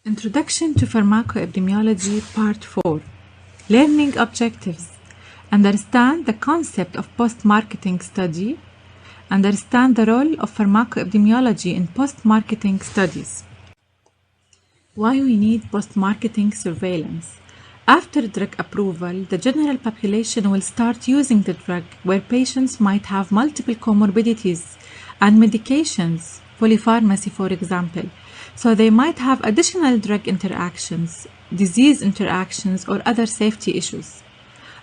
Introduction to Pharmacoepidemiology Part 4. Learning Objectives. Understand the concept of post-marketing study. Understand the role of pharmacoepidemiology in post-marketing studies. Why we need post-marketing surveillance. After drug approval, the general population will start using the drug where patients might have multiple comorbidities and medications, polypharmacy for example. So they might have additional drug interactions, disease interactions, or other safety issues.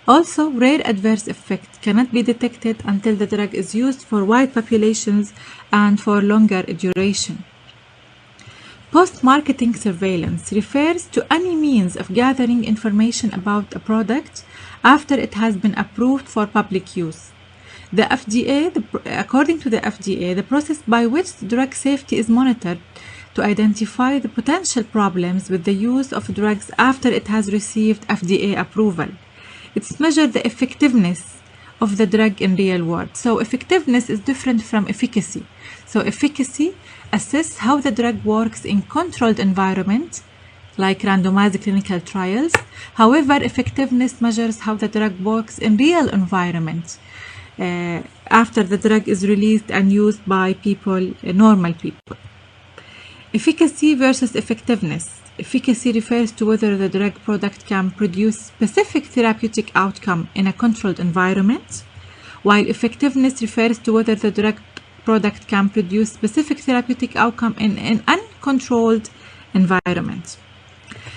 Also, rare adverse effects cannot be detected until the drug is used for wide populations and for longer duration. Post-marketing surveillance refers to any means of gathering information about a product after it has been approved for public use. The FDA, according to the FDA, the process by which the drug safety is monitored to identify the potential problems with the use of drugs after it has received FDA approval. It's measured the effectiveness of the drug in real world. So effectiveness is different from efficacy. So efficacy assesses how the drug works in controlled environment, like randomized clinical trials. However, effectiveness measures how the drug works in real environment after the drug is released and used by people, normal people. Efficacy versus effectiveness. Efficacy refers to whether the drug product can produce specific therapeutic outcome in a controlled environment, while effectiveness refers to whether the drug product can produce specific therapeutic outcome in an uncontrolled environment.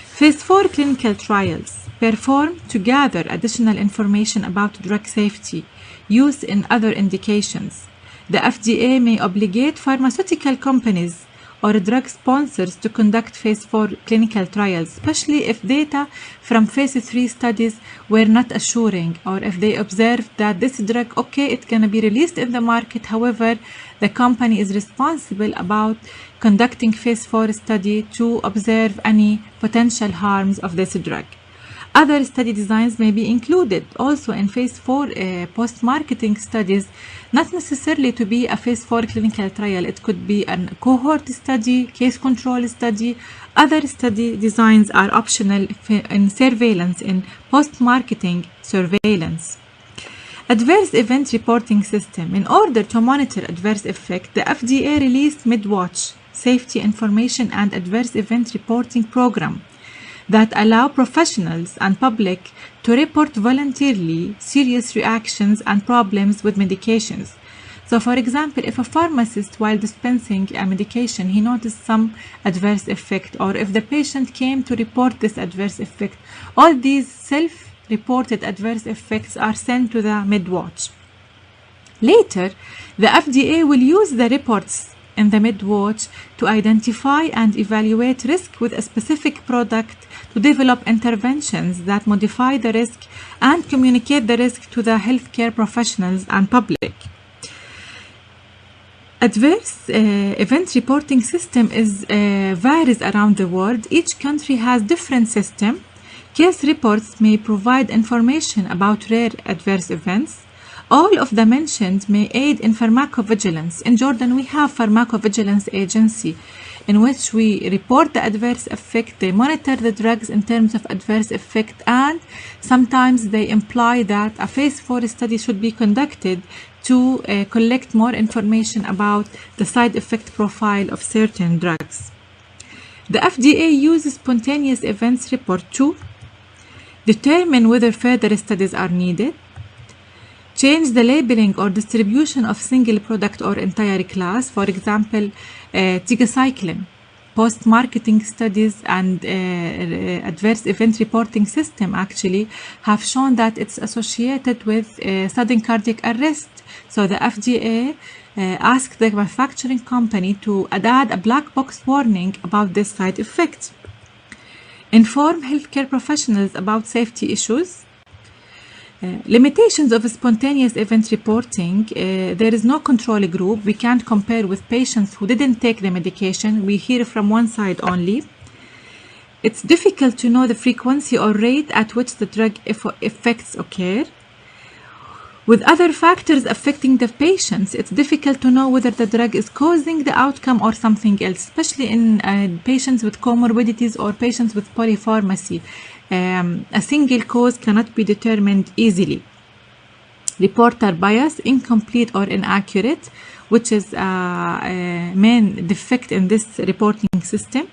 Phase 4 clinical trials performed to gather additional information about drug safety use in other indications. The FDA may obligate pharmaceutical companies or drug sponsors to conduct phase 4 clinical trials, especially if data from phase 3 studies were not assuring, or if they observed that this drug, it's going to be released in the market, however, the company is responsible about conducting phase 4 study to observe any potential harms of this drug. Other study designs may be included also in phase 4 post-marketing studies, not necessarily to be a phase 4 clinical trial. It could be a cohort study, case control study. Other study designs are optional in surveillance, in post-marketing surveillance. Adverse event reporting system. In order to monitor adverse effect, the FDA released mid-watch safety information and adverse event reporting program that allow professionals and public to report voluntarily serious reactions and problems with medications. So for example, if a pharmacist while dispensing a medication, he noticed some adverse effect, or if the patient came to report this adverse effect, all these self-reported adverse effects are sent to the mid-watch. Later, the FDA will use the reports in the mid-watch to identify and evaluate risk with a specific product, to develop interventions that modify the risk and communicate the risk to the healthcare professionals and public. Adverse event reporting system varies around the world. Each country has different system. Case reports may provide information about rare adverse events. All of the mentioned may aid in pharmacovigilance. In Jordan, we have pharmacovigilance agency in which we report the adverse effect. They monitor the drugs in terms of adverse effect, and sometimes they imply that a phase 4 study should be conducted to collect more information about the side effect profile of certain drugs. The FDA uses spontaneous events report to determine whether further studies are needed, change the labeling or distribution of single product or entire class. For example, tigecycline. Post-marketing studies and adverse event reporting system actually have shown that it's associated with sudden cardiac arrest. So the FDA asked the manufacturing company to add a black box warning about this side effect. Inform healthcare professionals about safety issues. Limitations of spontaneous event reporting. There is no control group. We can't compare with patients who didn't take the medication. We hear from one side only. It's difficult to know the frequency or rate at which the drug effects occur. With other factors affecting the patients, it's difficult to know whether the drug is causing the outcome or something else, especially in patients with comorbidities or patients with polypharmacy. A single cause cannot be determined easily. Reporter bias, incomplete or inaccurate, which is a main defect in this reporting system.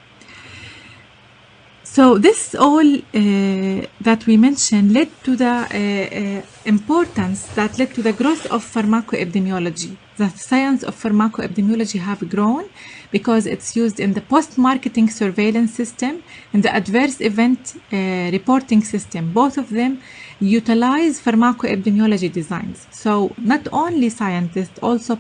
So this all that we mentioned led to the importance that led to the growth of pharmacoepidemiology. The science of pharmacoepidemiology have grown because it's used in the post-marketing surveillance system and the adverse event reporting system. Both of them utilize pharmacoepidemiology designs. So not only scientists, also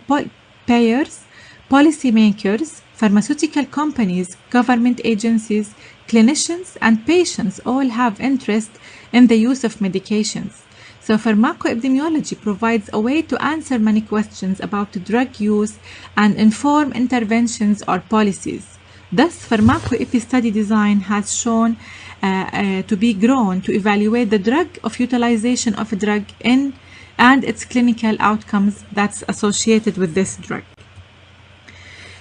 payers, policymakers, pharmaceutical companies, government agencies, clinicians, and patients all have interest in the use of medications. So pharmacoepidemiology provides a way to answer many questions about drug use and inform interventions or policies. Thus, pharmacoepi study design has shown to be grown to evaluate the drug of utilization of a drug in and its clinical outcomes that's associated with this drug.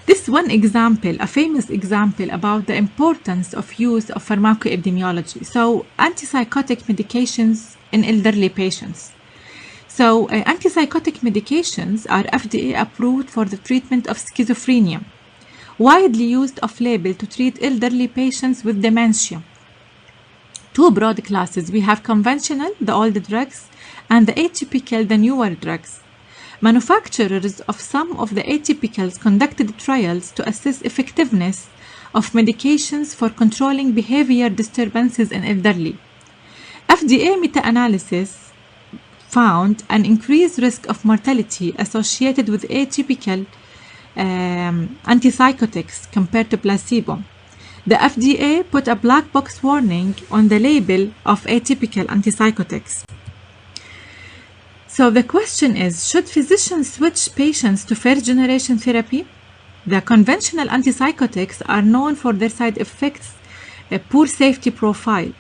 This one example, a famous example about the importance of use of pharmacoepidemiology. So antipsychotic medications in elderly patients. So antipsychotic medications are FDA approved for the treatment of schizophrenia, widely used off-label to treat elderly patients with dementia. Two broad classes. We have conventional, the old drugs, and the atypical, the newer drugs. Manufacturers of some of the atypicals conducted trials to assess effectiveness of medications for controlling behavior disturbances in elderly. FDA meta-analysis found an increased risk of mortality associated with atypical antipsychotics compared to placebo. The FDA put a black box warning on the label of atypical antipsychotics. So the question is, should physicians switch patients to first-generation therapy? The conventional antipsychotics are known for their side effects, a poor safety profile.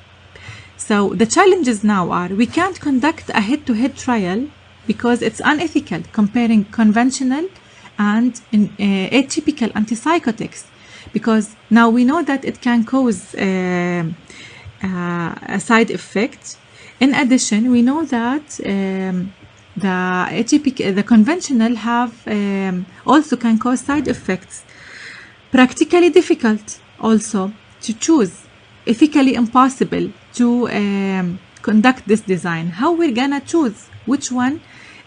So the challenges now are, we can't conduct a head-to-head trial because it's unethical comparing conventional and atypical antipsychotics, because now we know that it can cause a side effect. In addition, we know that the conventional have also can cause side effects. Practically difficult also to choose, ethically impossible to conduct this design. How we're gonna choose which one?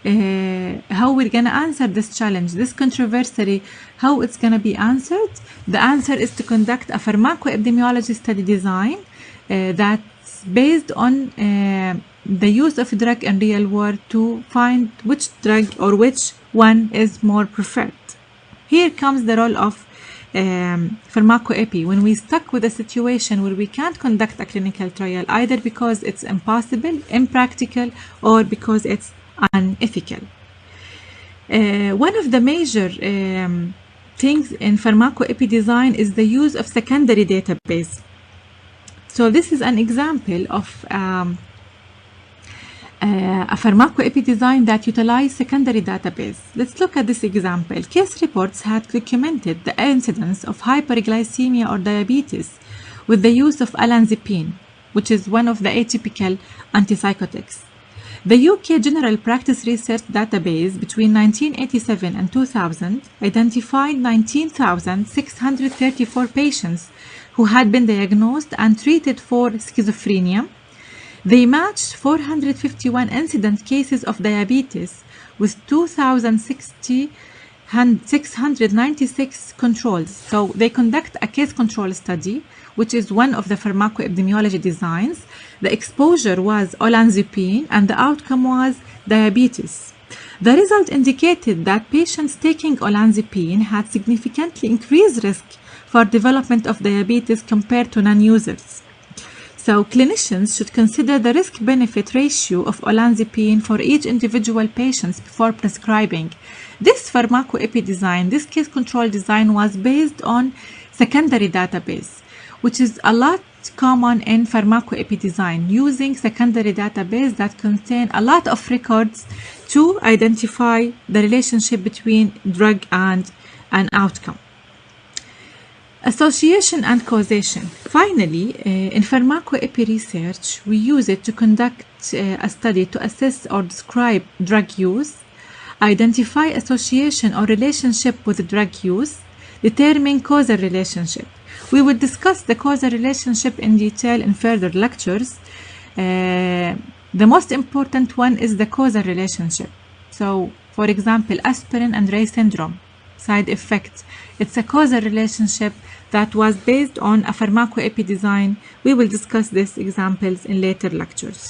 How we're gonna answer this challenge, this controversy? How it's gonna be answered? The answer is to conduct a pharmacoepidemiology study design that's based on the use of drug in real world to find which drug or which one is more preferred. Here comes the role of pharmacoepi when we stuck with a situation where we can't conduct a clinical trial, either because it's impossible, impractical, or because it's unethical. One of the major things in pharmacoepi design is the use of secondary database. So this is an example of a pharmacoepi design that utilizes secondary database. Let's look at this example. Case reports had documented the incidence of hyperglycemia or diabetes with the use of olanzapine, which is one of the atypical antipsychotics. The UK General Practice Research Database between 1987 and 2000 identified 19,634 patients who had been diagnosed and treated for schizophrenia. They matched 451 incident cases of diabetes with 2,696 controls. So they conduct a case control study, which is one of the pharmacoepidemiology designs. The exposure was olanzapine and the outcome was diabetes. The result indicated that patients taking olanzapine had significantly increased risk for development of diabetes compared to non-users. So clinicians should consider the risk-benefit ratio of olanzapine for each individual patient before prescribing. This pharmacoepi design, this case control design, was based on secondary database, which is a lot common in pharmacoepi design, using secondary database that contain a lot of records to identify the relationship between drug and an outcome. Association and causation. Finally, in pharmacoepi research, we use it to conduct a study to assess or describe drug use, identify association or relationship with drug use, determine causal relationship. We will discuss the causal relationship in detail in further lectures. The most important one is the causal relationship. So, for example, aspirin and Rey syndrome, side effects. It's a causal relationship that was based on a pharmacoepi design. We will discuss these examples in later lectures.